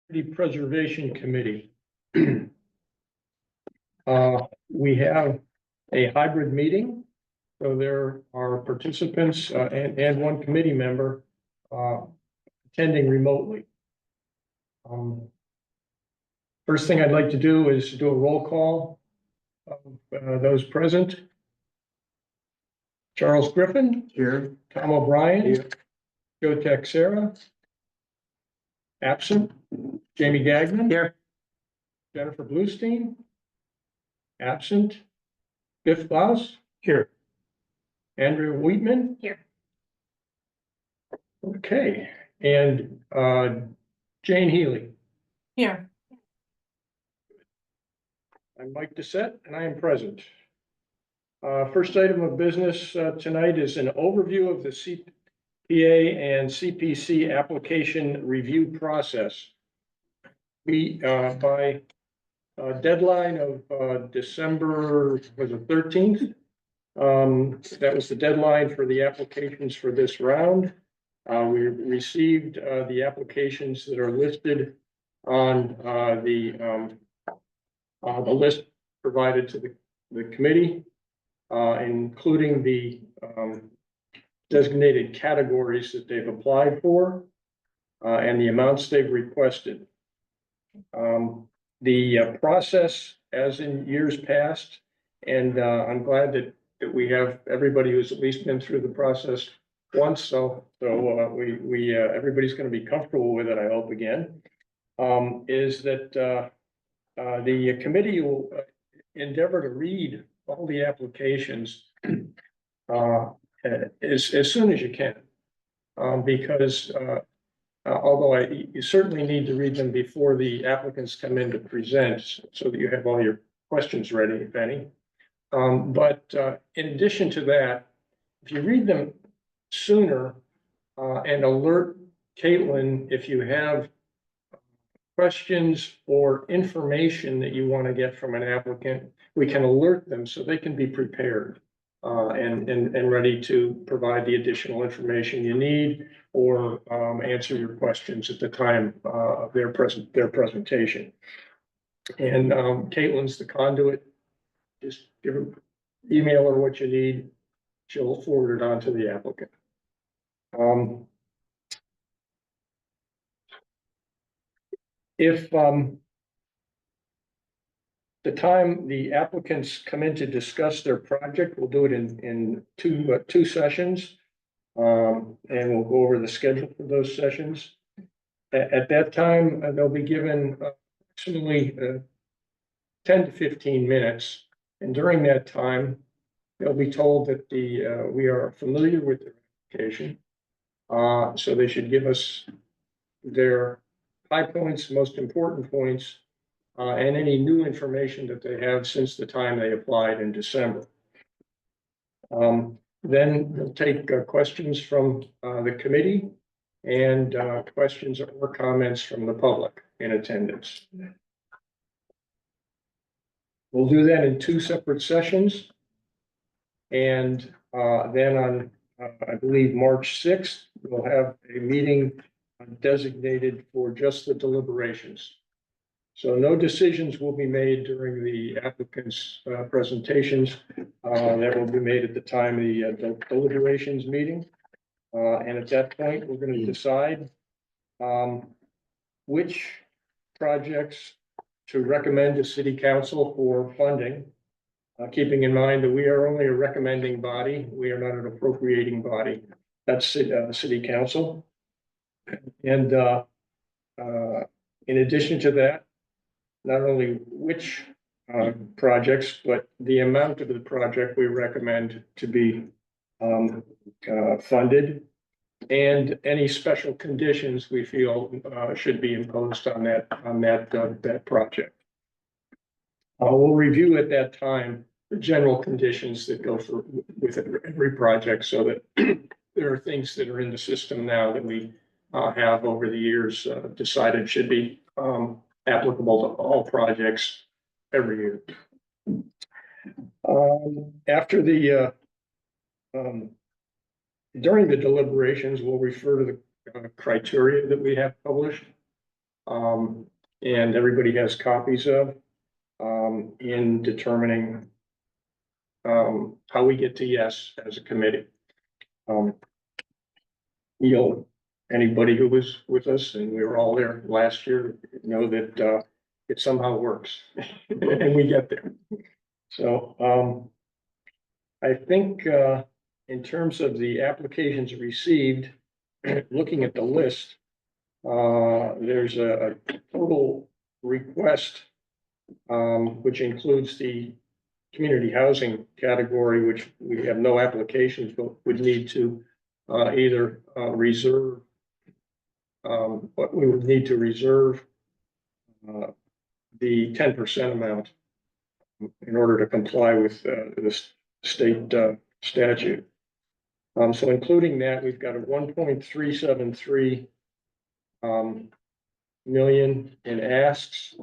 The Preservation Committee. We have a hybrid meeting. So there are participants and one committee member attending remotely. First thing I'd like to do is do a roll call of those present. Charles Griffin. Here. Tom O'Brien. Here. Joe Texera. Absent. Jamie Gagnon. Here. Jennifer Bluestein. Absent. Biff Klaus. Here. Andrew Wheatman. Here. Okay, and Jane Healy. Here. I'm Mike Doucette and I am present. First item of business tonight is an overview of the CPA and CPC application review process. We, by deadline of December, was it 13th? That was the deadline for the applications for this round. We received the applications that are listed on the list provided to the committee, including the designated categories that they've applied for and the amounts they've requested. The process, as in years past, and I'm glad that we have everybody who's at least been through the process once, so everybody's going to be comfortable with it, I hope, again, is that the committee will endeavor to read all the applications as soon as you can, because although you certainly need to read them before the applicants come in to present, so that you have all your questions ready, if any. But in addition to that, if you read them sooner and alert Caitlin if you have questions or information that you want to get from an applicant, we can alert them so they can be prepared and ready to provide the additional information you need or answer your questions at the time of their presentation. And Caitlin's the conduit. Just email her what you need. She'll forward it on to the applicant. If the time the applicants come in to discuss their project, we'll do it in two sessions. And we'll go over the schedule for those sessions. At that time, they'll be given approximately 10 to 15 minutes. And during that time, they'll be told that we are familiar with the application. So they should give us their high points, most important points, and any new information that they have since the time they applied in December. Then we'll take questions from the committee and questions or comments from the public in attendance. We'll do that in two separate sessions. And then on, I believe, March 6th, we'll have a meeting designated for just the deliberations. So no decisions will be made during the applicant's presentations. That will be made at the time of the deliberations meeting. And at that point, we're going to decide which projects to recommend to City Council for funding, keeping in mind that we are only a recommending body. We are not an appropriating body. That's City Council. And in addition to that, not only which projects, but the amount of the project we recommend to be funded, and any special conditions we feel should be imposed on that project. We'll review at that time the general conditions that go with every project, so that there are things that are in the system now that we have over the years decided should be applicable to all projects every year. After the during the deliberations, we'll refer to the criteria that we have published. and everybody has copies of, in determining how we get to yes as a committee. Anybody who was with us, and we were all there last year, know that, it somehow works and we get there. So, I think, in terms of the applications received, looking at the list, there's a total request, which includes the community housing category, which we have no applications, but would need to either reserve, but we would need to reserve the 10% amount in order to comply with the state statute. So including that, we've got a 1.373 million in asks.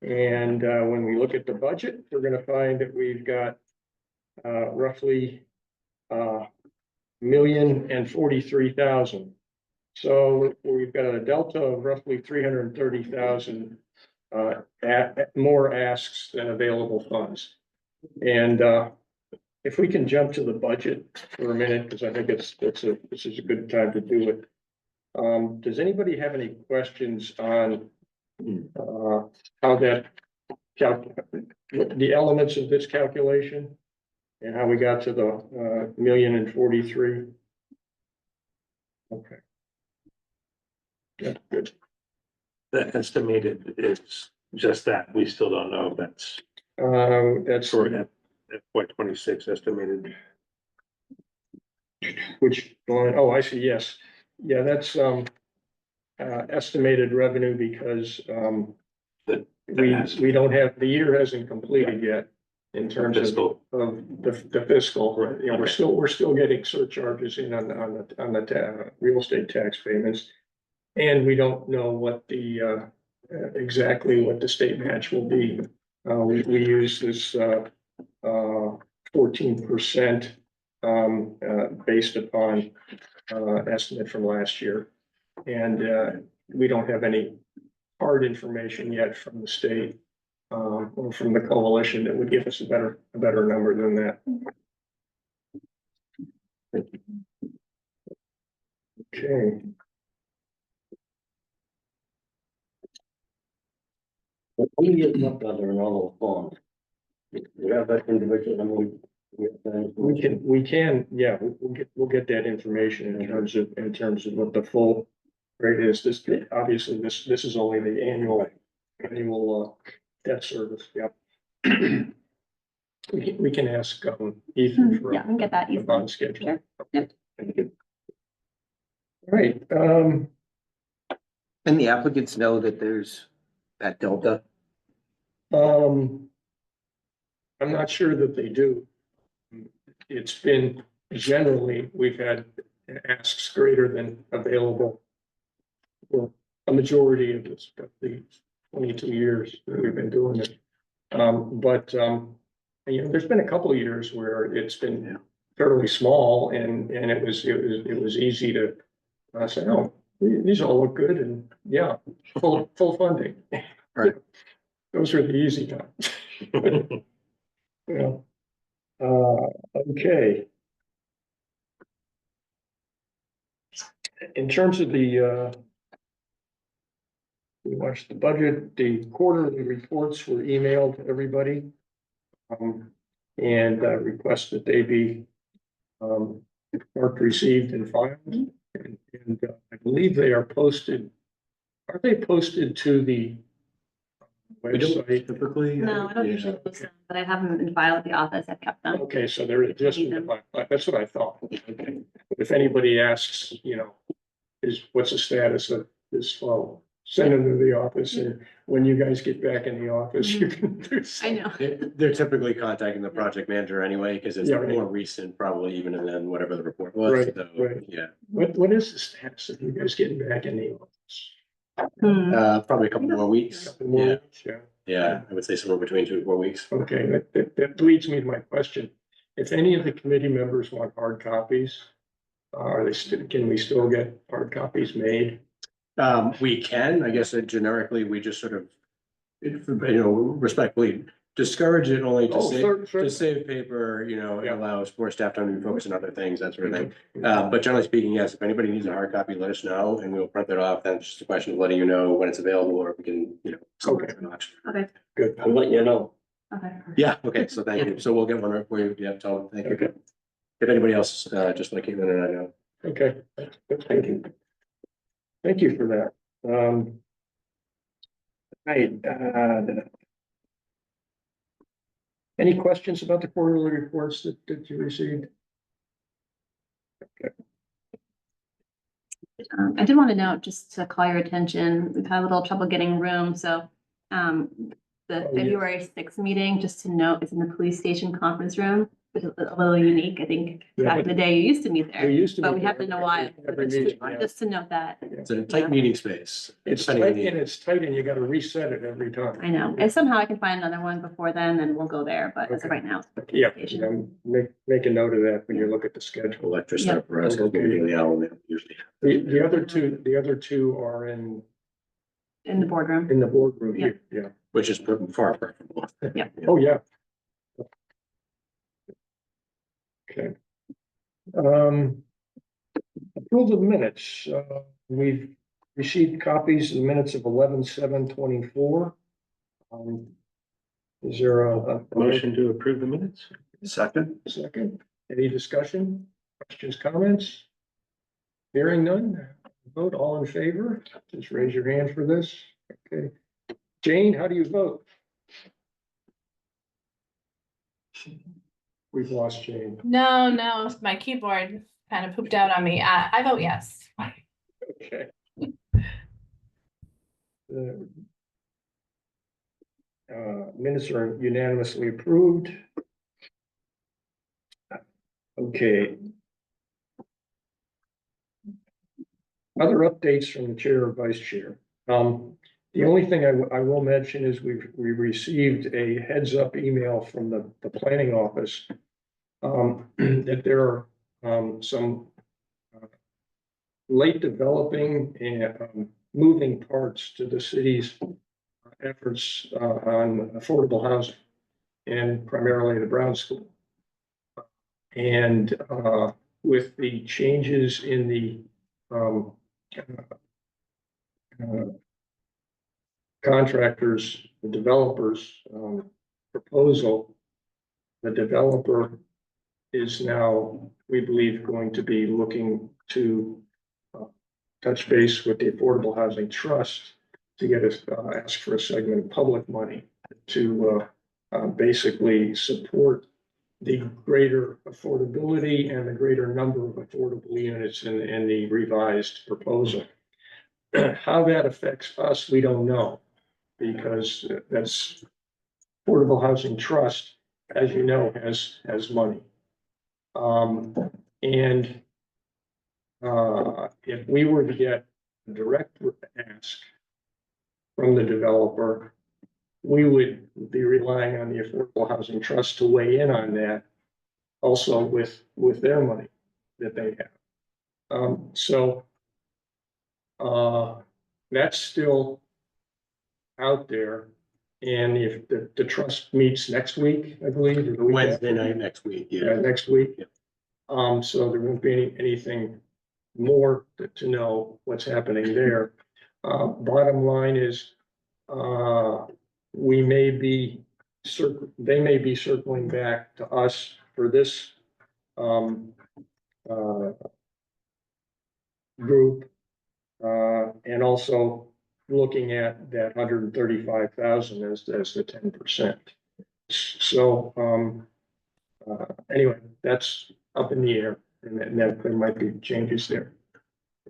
And when we look at the budget, we're going to find that we've got roughly $1,043,000. So we've got a delta of roughly 330,000 more asks than available funds. And if we can jump to the budget for a minute, because I think this is a good time to do it. Does anybody have any questions on how that the elements of this calculation and how we got to the 1,043,000? Okay. Good. The estimated is just that. We still don't know if that's That's for FY 26 estimated. which one? Oh, I see. Yes. Yeah, that's estimated revenue because we don't have, the year hasn't completed yet in terms of the fiscal. Right. You know, we're still getting surcharges in on the real estate tax payments. And we don't know what the exactly what the state match will be. We use this 14% based upon estimate from last year. And we don't have any hard information yet from the state or from the coalition that would give us a better number than that. Okay. We get lumped under an all form. We have that individual, I mean, We can, yeah, we'll get that information in terms of what the full rate is. This, obviously, this is only the annual debt service, yep. We can ask Ethan for Yeah, I can get that a easily. bond schedule. Sure. Yep. Thank you. All right, And the applicants know that there's that delta. I'm not sure that they do. It's been generally, we've had asks greater than available for a majority of this, the 22 years that we've been doing it. But you know, there's been a couple of years where it's been fairly small and it was easy to say, oh, these all look good and yeah, full funding. Right. Those are the easy times. Yeah. Okay. In terms of the we watched the budget, the quarterly reports were emailed to everybody. And request that they be marked received and filed. And I believe they are posted. Are they posted to the website? Typically. No, I don't usually post them, but I have them in file at the office. I've kept them. Okay, so they're just, that's what I thought. Okay. If anybody asks, you know, what's the status of this flow? Send them to the office, and when you guys get back in the office, you can do I something. know. They're typically contacting the project manager anyway, because it's Yeah, right. more recent, probably even than whatever the report was. Right, So, right. yeah, What is the status of you guys getting back in the office? probably a couple more weeks. Couple more Yeah, weeks? Yeah. yeah, I would say somewhere between 2 to 4 weeks. Okay, that leads me to my question. If any of the committee members want hard copies, are they still, can we still get hard copies made? We can, I guess generically, we just sort of, respectfully discourage it only to Oh, save, sure. to save paper, it Yeah. allows more staff time to be focused on other things, that sort of thing. But generally speaking, yes, if anybody needs a hard copy, let us know and we'll print it off. Then it's just a question of letting you know when it's available or if we can, Okay. an auction. Okay, Good. I'm letting you know. okay. Yeah, okay, so thank you. So we'll get one right for you. Yeah, Tom, thank Okay. you. If anybody else, just like Caitlin and I know. Okay, good, thank you. Thank you for that. Right, any questions about the quarterly reports that you received? I did want to note, just to call your attention, we've had a little trouble getting room, so the Oh, yeah. February sixth meeting, just to note, is in the police station conference room, which is a little unique. I think back in the day, you used to meet there. We used to. But meet we have there to know why. every Just to- meeting, yeah. Just to note that. It's a tight meeting space. It's depending on tight the- and it's tight and you gotta reset it every time. I know. And somehow I can find another one before then, and we'll go there, but as of Okay. right now. it's the Yeah, police station. make a note of that when you look at the schedule. Electric stuff for us, because we're doing the owl now, usually. The other two are in In the boardroom. the boardroom here, yeah. Which is far preferable. Yeah. Oh, yeah. Okay. Approval of minutes, we've received copies of the minutes of 11/7/24. Is there a Motion to approve the minutes? Second. second? Any discussion, questions, comments? Hearing none, vote all in favor, just raise your hand for this, okay. Jane, how do you vote? We've lost Jane. No, my keyboard kind of pooped out on me. I vote yes. Okay. The minutes are unanimously approved. Okay. Other updates from the chair or vice chair. The only thing I will mention is we received a heads up email from the planning office that there are some late developing and moving parts to the city's efforts on affordable housing and primarily the Brown School. And with the changes in the contractors, the developers proposal, the developer is now, we believe, going to be looking to touch base with the Affordable Housing Trust to get us, ask for a segment of public money to basically support the greater affordability and the greater number of affordable units in the revised proposal. How that affects us, we don't know, because that's Affordable Housing Trust, as you know, has money. And if we were to get a direct ask from the developer, we would be relying on the Affordable Housing Trust to weigh in on that, also with their money that they have. So that's still out there. And if the trust meets next week, I believe, or the week Wednesday after. night next week, Yeah, yeah. next week. Yeah. So there won't be anything more to know what's happening there. Bottom line is, we may be they may be circling back to us for this, group, and also looking at that 135,000 as the 10%. So, anyway, that's up in the air, and that there might be changes there.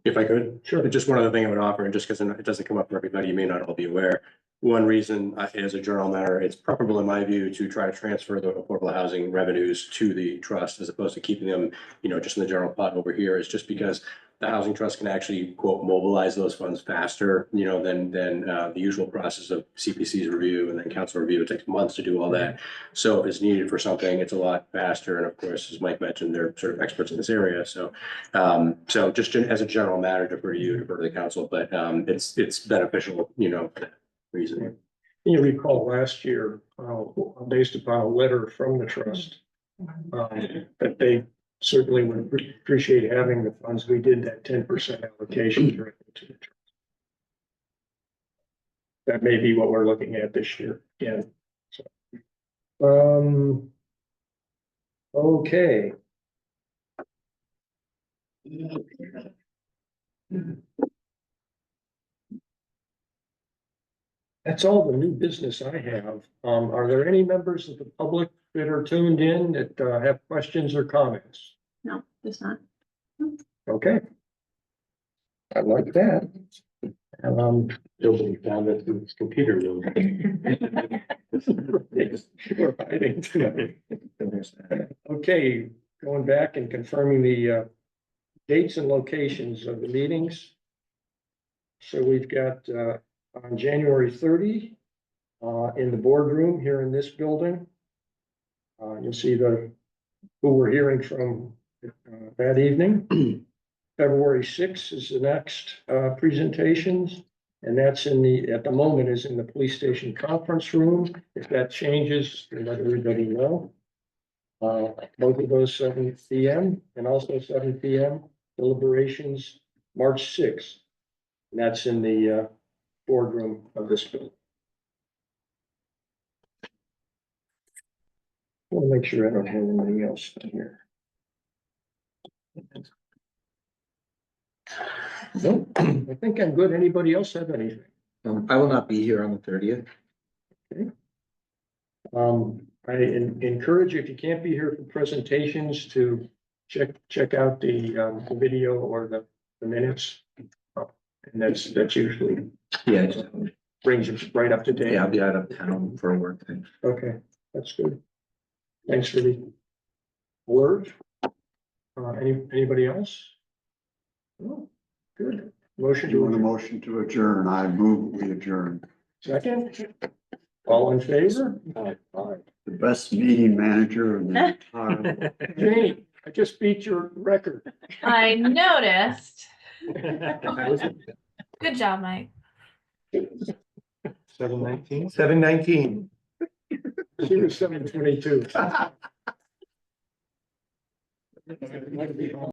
If I could. Sure. Just one other thing I would offer, and just because it doesn't come up for everybody, you may not all be aware. One reason, as a general matter, it's preferable in my view to try to transfer the affordable housing revenues to the trust as opposed to keeping them, just in the general pot over here, is just because the housing trust can actually quote mobilize those funds faster, you know, than the usual process of CPC's review and then council review. It takes months to do all that. So if it's needed for something, it's a lot faster. And of course, as Mike mentioned, they're sort of experts in this area. So so just as a general matter, defer to you, defer to the council, but it's beneficial, you know, for that reason. You recall last year, based upon a letter from the trust, that they certainly would appreciate having the funds. We did that 10% allocation directly to the trust. That may be what we're looking at this year again. So, okay. That's all the new business I have. Are there any members of the public that are tuned in that have questions or comments? No, there's not. Okay. I like that. Nobody found it in his computer room. We're hiding tonight. Okay, going back and confirming the dates and locations of the meetings. So we've got on January 30 in the boardroom here in this building. You'll see who we're hearing from that evening. February 6th is the next presentations, and that's at the moment is in the police station conference room. If that changes, we'll let everybody know. Both of those 7 p.m. and also 7 p.m. deliberations, March 6th. And that's in the boardroom of this building. I'll make sure I don't have anything else in here. No, I think I'm good. Anybody else have anything? I will not be here on the 30th. I encourage you, if you can't be here for presentations, to check out the video or the minutes. And that's usually Yeah, brings us right up to date. yeah, I'll be out of town for a work thing. Okay, that's good. Thanks for the word. Anybody else? Oh, good. Motion You to want a adjourn. motion to adjourn? I move we adjourn. Second? All in favor? The best meeting manager in the entire. Jane, I just beat your record. I noticed. Good job, Mike. 7:19. 7:19. She was 7:22.